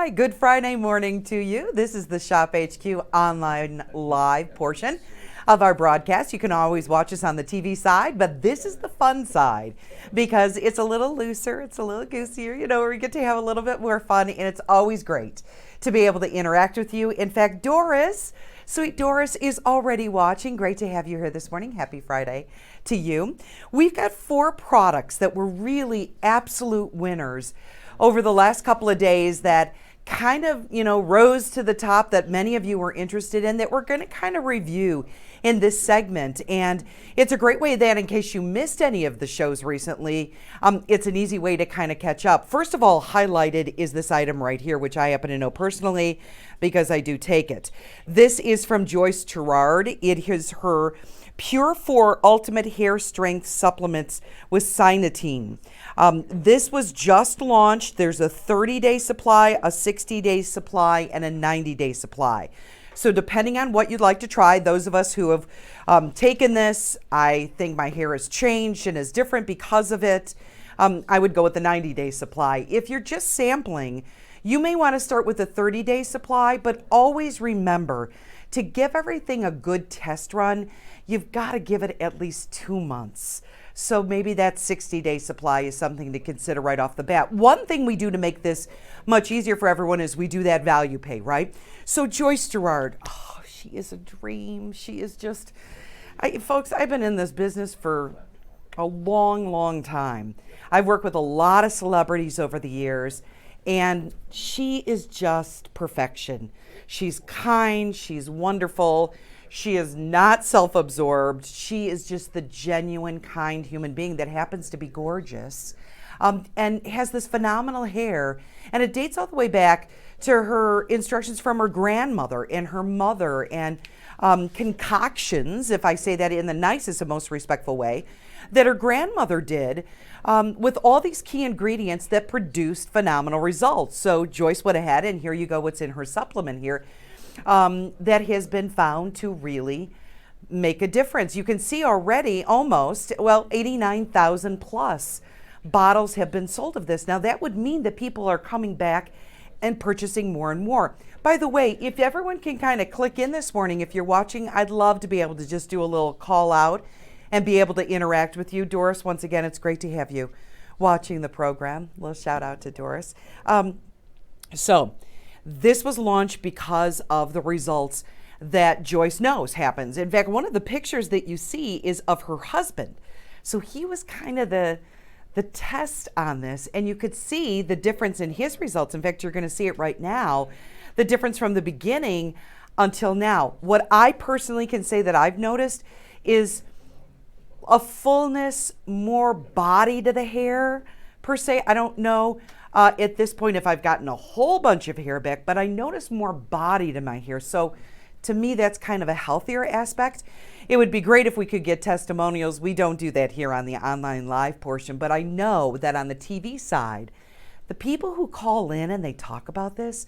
Hi, good Friday morning to you. This is the ShopHQ online live portion of our broadcast. You can always watch us on the TV side, but this is the fun side because it's a little looser, it's a little goosier, where we get to have a little bit more fun, and it's always great to be able to interact with you. In fact, Doris, sweet Doris, is already watching. Great to have you here this morning. Happy Friday to you. We've got 4 products that were really absolute winners over the last couple of days that kind of, rose to the top, that many of you were interested in, that we're going to kind of review in this segment. And it's a great way that in case you missed any of the shows recently, it's an easy way to kind of catch up. First of all, highlighted is this item right here, which I happen to know personally because I do take it. This is from Joyce Gerard. It is her Pure 4 Ultimate Hair Strength Supplements with Cynatine. This was just launched. There's a 30-day supply, a 60-day supply, and a 90-day supply. So depending on what you'd like to try, those of us who have taken this, I think my hair has changed and is different because of it, I would go with the 90-day supply. If you're just sampling, you may want to start with a 30-day supply, but always remember to give everything a good test run, you've got to give it at least 2 months. So maybe that 60-day supply is something to consider right off the bat. One thing we do to make this much easier for everyone is we do that value pay, right? So Joyce Gerard, she is a dream. She is just, folks, I've been in this business for a long, long time. I've worked with a lot of celebrities over the years, and she is just perfection. She's kind, she's wonderful. She is not self-absorbed. She is just the genuine, kind human being that happens to be gorgeous and has this phenomenal hair. And it dates all the way back to her instructions from her grandmother and her mother, and concoctions, if I say that in the nicest and most respectful way, that her grandmother did with all these key ingredients that produced phenomenal results. So Joyce went ahead, and here you go, what's in her supplement here, that has been found to really make a difference. You can see already almost, 89,000 plus bottles have been sold of this. Now that would mean that people are coming back and purchasing more and more. By the way, if everyone can kind of click in this morning, if you're watching, I'd love to be able to just do a little call out and be able to interact with you. Doris, once again, it's great to have you watching the program. A little shout out to Doris. So this was launched because of the results that Joyce knows happens. In fact, one of the pictures that you see is of her husband. So he was kind of the test on this, and you could see the difference in his results. In fact, you're going to see it right now, the difference from the beginning until now. What I personally can say that I've noticed is a fullness, more body to the hair per se. I don't know at this point if I've gotten a whole bunch of hair back, but I notice more body to my hair. So to me, that's kind of a healthier aspect. It would be great if we could get testimonials. We don't do that here on the online live portion, but I know that on the TV side, the people who call in and they talk about this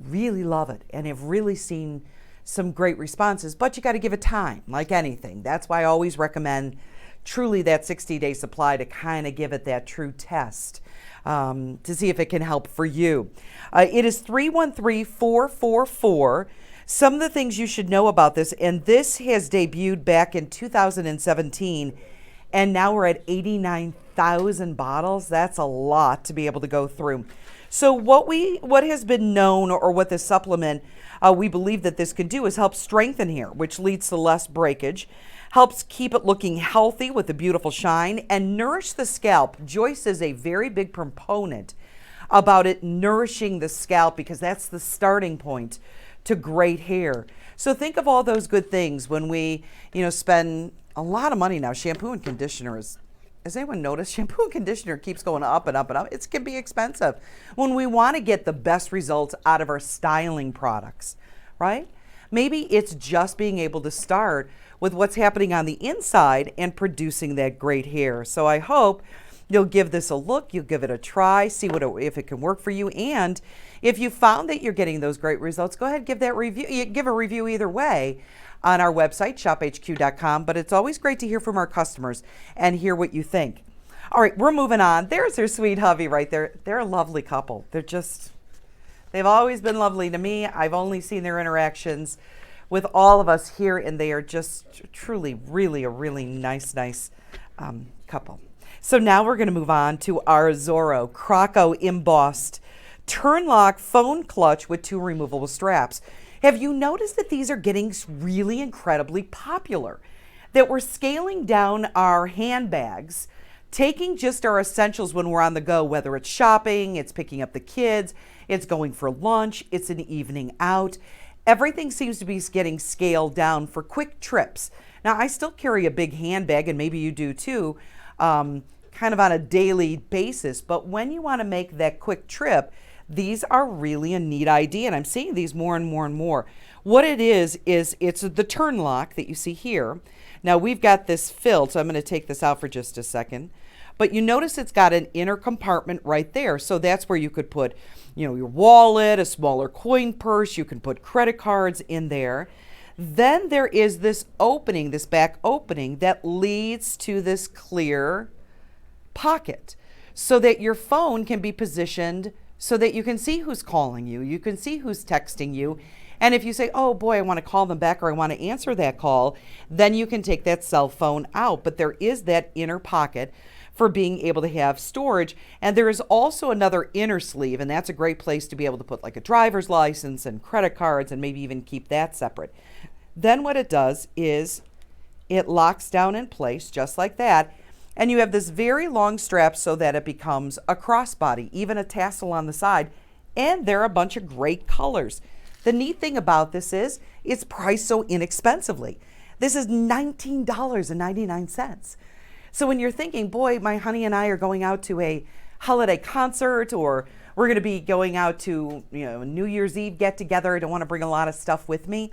really love it and have really seen some great responses, but you got to give it time, like anything. That's why I always recommend truly that 60-day supply to kind of give it that true test to see if it can help for you. It is 313-444. Some of the things you should know about this, and this has debuted back in 2017, and now we're at 89,000 bottles. That's a lot to be able to go through. So what has been known, or what this supplement we believe that this can do, is help strengthen hair, which leads to less breakage, helps keep it looking healthy with a beautiful shine, and nourish the scalp. Joyce is a very big proponent about it nourishing the scalp because that's the starting point to great hair. So think of all those good things when we, spend a lot of money now. Shampoo and conditioner has anyone noticed? Shampoo and conditioner keeps going up and up and up. It can be expensive when we want to get the best results out of our styling products, right? Maybe it's just being able to start with what's happening on the inside and producing that great hair. So I hope you'll give this a look, you'll give it a try, see if it can work for you. And if you found that you're getting those great results, go ahead and give that review. Give a review either way on our website, shophq.com. But it's always great to hear from our customers and hear what you think. All right, we're moving on. There's her sweet hubby right there. They're a lovely couple. They've always been lovely to me. I've only seen their interactions with all of us here, and they are just truly, really a really nice couple. So now we're going to move on to our Zorro Croco embossed Turnlock phone clutch with 2 removable straps. Have you noticed that these are getting really incredibly popular? That we're scaling down our handbags, taking just our essentials when we're on the go, whether it's shopping, it's picking up the kids, it's going for lunch, it's an evening out. Everything seems to be getting scaled down for quick trips. Now, I still carry a big handbag, and maybe you do too, kind of on a daily basis. But when you want to make that quick trip, these are really a neat idea, and I'm seeing these more and more and more. What it is it's the Turnlock that you see here. Now, we've got this filled, so I'm going to take this out for just a second. But you notice it's got an inner compartment right there. So that's where you could put, your wallet, a smaller coin purse. You can put credit cards in there. Then there is this opening, this back opening that leads to this clear pocket so that your phone can be positioned so that you can see who's calling you. You can see who's texting you. And if you say, oh boy, I want to call them back or I want to answer that call, then you can take that cell phone out. But there is that inner pocket for being able to have storage. And there is also another inner sleeve, and that's a great place to be able to put like a driver's license and credit cards and maybe even keep that separate. Then what it does is it locks down in place just like that. And you have this very long strap so that it becomes a crossbody, even a tassel on the side. And there are a bunch of great colors. The neat thing about this is it's priced so inexpensively. This is $19.99. So when you're thinking, boy, my honey and I are going out to a holiday concert, or we're going to be going out to New Year's Eve get together, I don't want to bring a lot of stuff with me,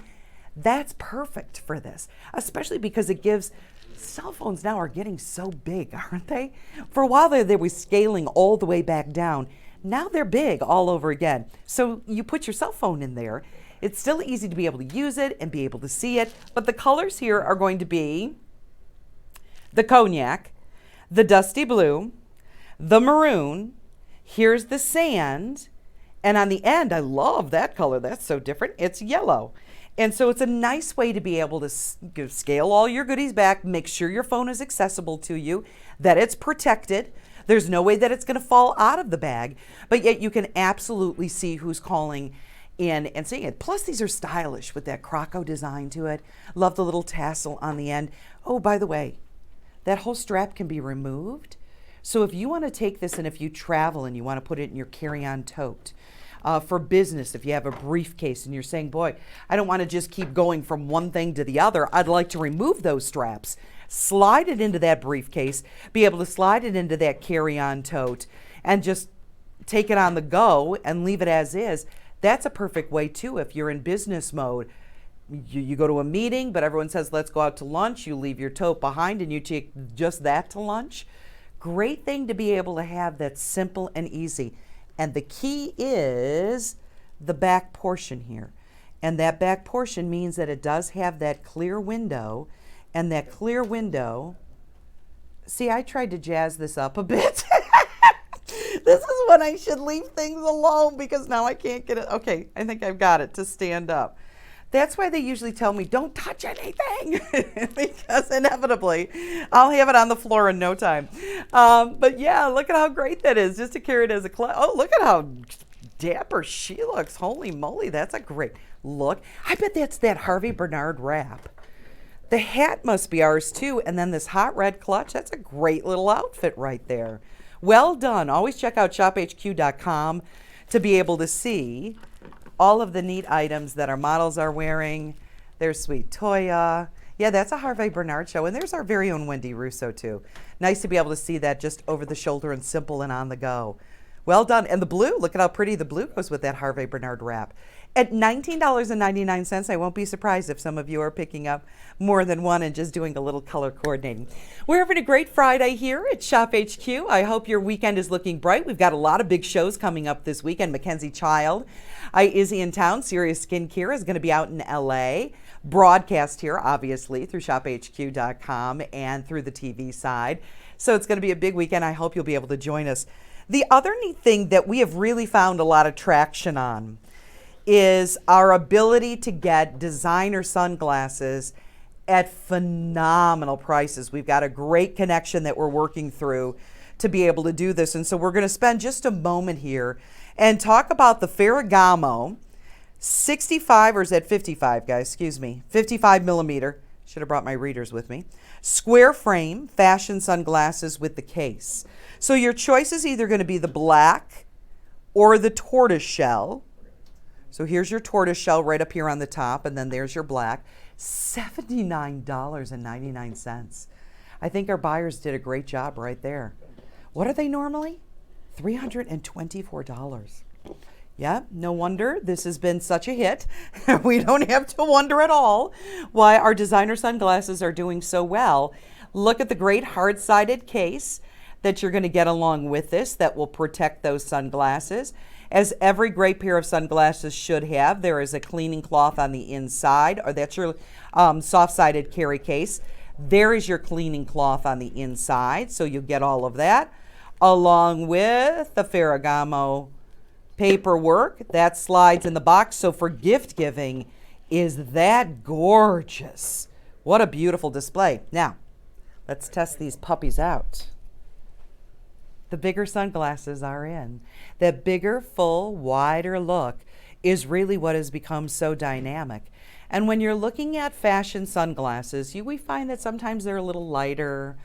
that's perfect for this, especially because it gives. Cell phones now are getting so big, aren't they? For a while they were scaling all the way back down. Now they're big all over again. So you put your cell phone in there. It's still easy to be able to use it and be able to see it. But the colors here are going to be the cognac, the dusty blue, the maroon, here's the sand, and on the end, I love that color. That's so different. It's yellow. And so it's a nice way to be able to scale all your goodies back, make sure your phone is accessible to you, that it's protected. There's no way that it's going to fall out of the bag, but yet you can absolutely see who's calling in and seeing it. Plus, these are stylish with that croco design to it. Love the little tassel on the end. Oh, by the way, that whole strap can be removed. So if you want to take this and if you travel and you want to put it in your carry-on tote, for business, if you have a briefcase and you're saying, boy, I don't want to just keep going from one thing to the other, I'd like to remove those straps, slide it into that briefcase, be able to slide it into that carry-on tote, and just take it on the go and leave it as is. That's a perfect way too if you're in business mode. You go to a meeting, but everyone says, let's go out to lunch. You leave your tote behind and you take just that to lunch. Great thing to be able to have that's simple and easy. And the key is the back portion here. And that back portion means that it does have that clear window. And that clear window, see, I tried to jazz this up a bit. This is when I should leave things alone because now I can't get it. Okay, I think I've got it to stand up. That's why they usually tell me, don't touch anything, because inevitably I'll have it on the floor in no time. But yeah, look at how great that is, just to carry it as a clutch. Oh, look at how dapper she looks. Holy moly, that's a great look. I bet that's that Harvey Bernard wrap. The hat must be ours too, and then this hot red clutch, that's a great little outfit right there. Well done. Always check out ShopHQ.com to be able to see all of the neat items that our models are wearing. There's Sweet Toya. Yeah, that's a Harvey Bernard show. And there's our very own Wendy Russo, too. Nice to be able to see that just over the shoulder and simple and on the go. Well done. And the blue, look at how pretty the blue goes with that Harvey Bernard wrap. At $19.99, I won't be surprised if some of you are picking up more than one and just doing a little color coordinating. We're having a great Friday here at ShopHQ. I hope your weekend is looking bright. We've got a lot of big shows coming up this weekend. Mackenzie Child is in town. Serious Skincare is going to be out in LA. Broadcast here, obviously, through ShopHQ.com and through the TV side. So it's going to be a big weekend. I hope you'll be able to join us. The other neat thing that we have really found a lot of traction on is our ability to get designer sunglasses at phenomenal prices. We've got a great connection that we're working through to be able to do this. And so we're going to spend just a moment here and talk about the Ferragamo 65, or is that 55, guys? Excuse me. 55 millimeter. Should have brought my readers with me. Square frame fashion sunglasses with the case. So your choice is either going to be the black or the tortoise shell. So here's your tortoise shell right up here on the top, and then there's your black. $79.99. I think our buyers did a great job right there. What are they normally? $324. Yeah, no wonder this has been such a hit. We don't have to wonder at all why our designer sunglasses are doing so well. Look at the great hard-sided case that you're going to get along with this that will protect those sunglasses. As every great pair of sunglasses should have, there is a cleaning cloth on the inside, or that's your soft-sided carry case. There is your cleaning cloth on the inside, so you'll get all of that, along with the Ferragamo paperwork that slides in the box. So for gift giving, is that gorgeous? What a beautiful display. Now, let's test these puppies out. The bigger sunglasses are in. That bigger, full, wider look is really what has become so dynamic. And when you're looking at fashion sunglasses, we find that sometimes they're a little lighter.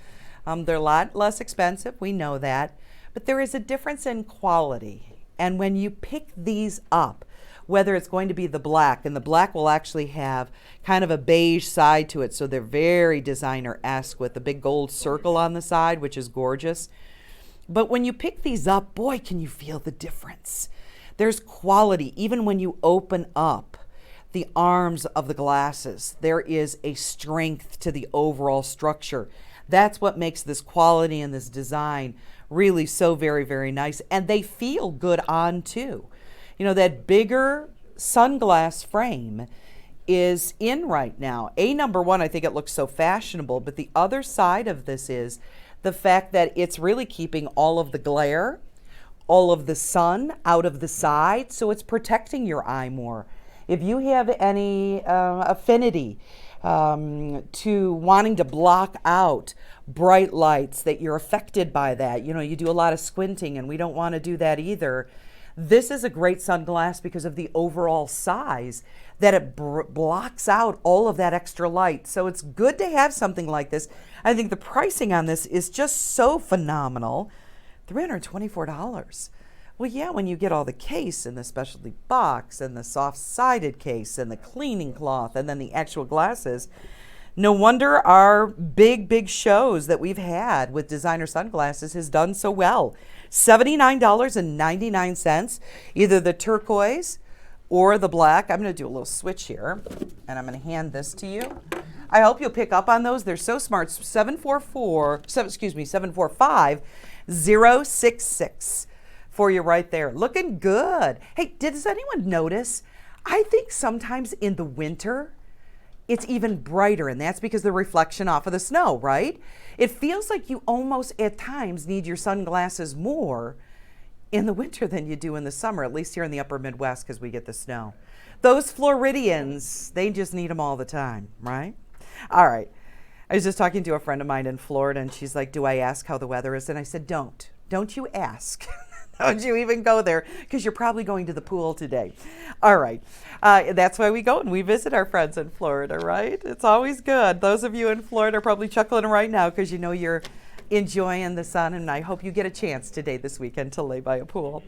They're a lot less expensive. We know that. But there is a difference in quality. And when you pick these up, whether it's going to be the black, and the black will actually have kind of a beige side to it, so they're very designer-esque with the big gold circle on the side, which is gorgeous. But when you pick these up, boy, can you feel the difference. There's quality. Even when you open up the arms of the glasses, there is a strength to the overall structure. That's what makes this quality and this design really so very, very nice. And they feel good on too. You know, that bigger sunglass frame is in right now. Number one, I think it looks so fashionable, but the other side of this is the fact that it's really keeping all of the glare, all of the sun out of the side, so it's protecting your eye more. If you have any affinity to wanting to block out bright lights, that you're affected by that, you do a lot of squinting, and we don't want to do that either. This is a great sunglass because of the overall size, that it blocks out all of that extra light. So it's good to have something like this. I think the pricing on this is just so phenomenal. $324. Well, yeah, when you get all the case and the specialty box and the soft-sided case and the cleaning cloth and then the actual glasses, no wonder our big shows that we've had with designer sunglasses has done so well. $79.99, either the turquoise or the black. I'm going to do a little switch here, and I'm going to hand this to you. I hope you'll pick up on those. They're so smart. 745-066 for you right there. Looking good. Hey, does anyone notice? I think sometimes in the winter, it's even brighter, and that's because the reflection off of the snow, right? It feels like you almost at times need your sunglasses more in the winter than you do in the summer, at least here in the upper Midwest because we get the snow. Those Floridians, they just need them all the time, right? All right. I was just talking to a friend of mine in Florida, and she's like, do I ask how the weather is? And I said, don't you ask. Don't you even go there, because you're probably going to the pool today. All right. That's why we go and we visit our friends in Florida, right? It's always good. Those of you in Florida are probably chuckling right now because you know you're enjoying the sun, and I hope you get a chance today this weekend to lay by a pool.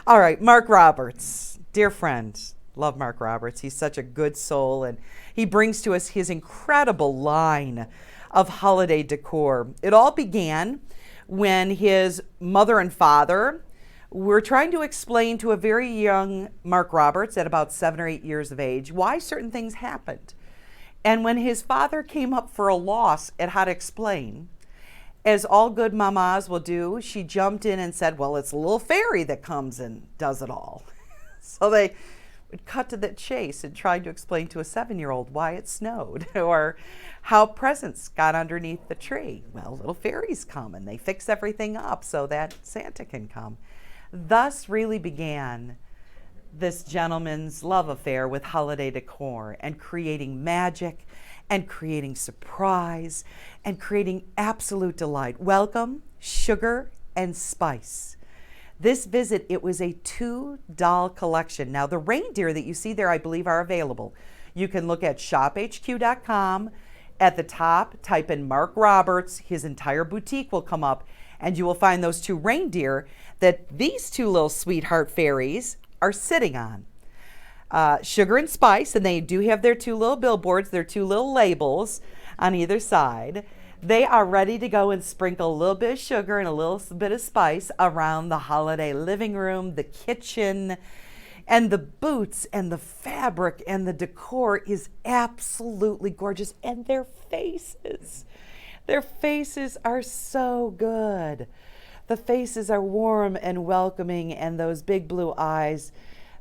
All right, Mark Roberts, dear friend. Love Mark Roberts. He's such a good soul, and he brings to us his incredible line of holiday decor. It all began when his mother and father were trying to explain to a very young Mark Roberts at about 7 or 8 years of age why certain things happened. And when his father came up for a loss at how to explain, as all good mamas will do, she jumped in and said, well, it's a little fairy that comes and does it all. So they would cut to the chase and try to explain to a 7-year-old why it snowed or how presents got underneath the tree. Well, little fairies come and they fix everything up so that Santa can come. Thus really began this gentleman's love affair with holiday decor and creating magic and creating surprise and creating absolute delight. Welcome, sugar, and spice. This visit, it was a 2-doll collection. Now, the reindeer that you see there, I believe, are available. You can look at ShopHQ.com. At the top, type in Mark Roberts. His entire boutique will come up, and you will find those 2 reindeer that these 2 little sweetheart fairies are sitting on. Sugar and spice, and they do have their 2 little billboards, their 2 little labels on either side. They are ready to go and sprinkle a little bit of sugar and a little bit of spice around the holiday living room, the kitchen, and the boots and the fabric and the decor is absolutely gorgeous. And their faces are so good. The faces are warm and welcoming, and those big blue eyes,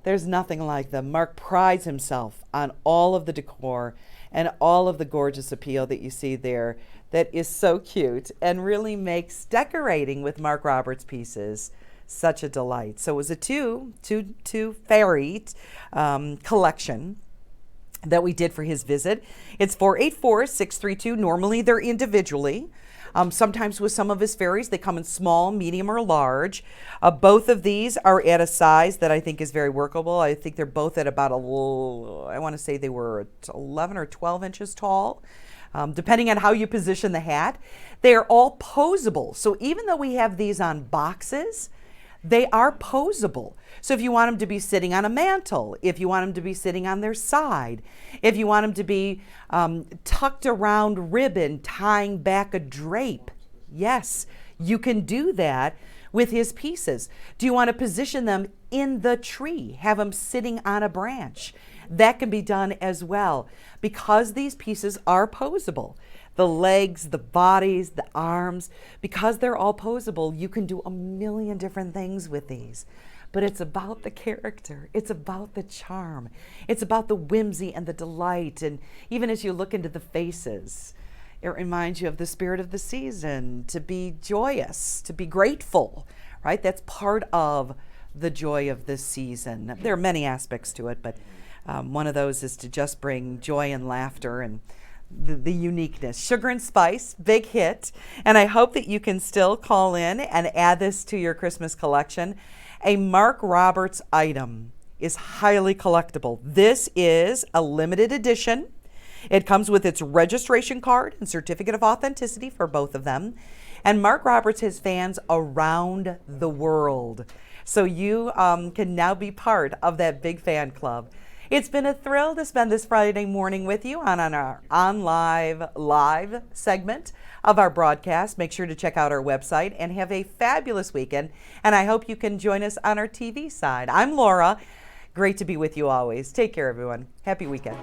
there's nothing like them. Mark prides himself on all of the decor and all of the gorgeous appeal that you see there. That is so cute and really makes decorating with Mark Roberts pieces such a delight. So it was a two fairy collection that we did for his visit. It's 484-632. Normally they're individually. Sometimes with some of his fairies, they come in small, medium, or large. Both of these are at a size that I think is very workable. I think they're both at about I want to say they were 11 or 12 inches tall. Depending on how you position the hat. They are all posable. So even though we have these on boxes, they are posable. So if you want them to be sitting on a mantle, if you want them to be sitting on their side, if you want them to be tucked around ribbon, tying back a drape, yes, you can do that with his pieces. Do you want to position them in the tree, have them sitting on a branch? That can be done as well because these pieces are posable. The legs, the bodies, the arms, because they're all posable, you can do a million different things with these. But it's about the character. It's about the charm. It's about the whimsy and the delight. And even as you look into the faces, it reminds you of the spirit of the season, to be joyous, to be grateful, right? That's part of the joy of this season. There are many aspects to it, but one of those is to just bring joy and laughter and the uniqueness. Sugar and Spice, big hit. And I hope that you can still call in and add this to your Christmas collection. A Mark Roberts item is highly collectible. This is a limited edition. It comes with its registration card and certificate of authenticity for both of them. And Mark Roberts has fans around the world. So you can now be part of that big fan club. It's been a thrill to spend this Friday morning with you on our live segment of our broadcast. Make sure to check out our website and have a fabulous weekend. And I hope you can join us on our TV side. I'm Laura. Great to be with you always. Take care, everyone. Happy weekend.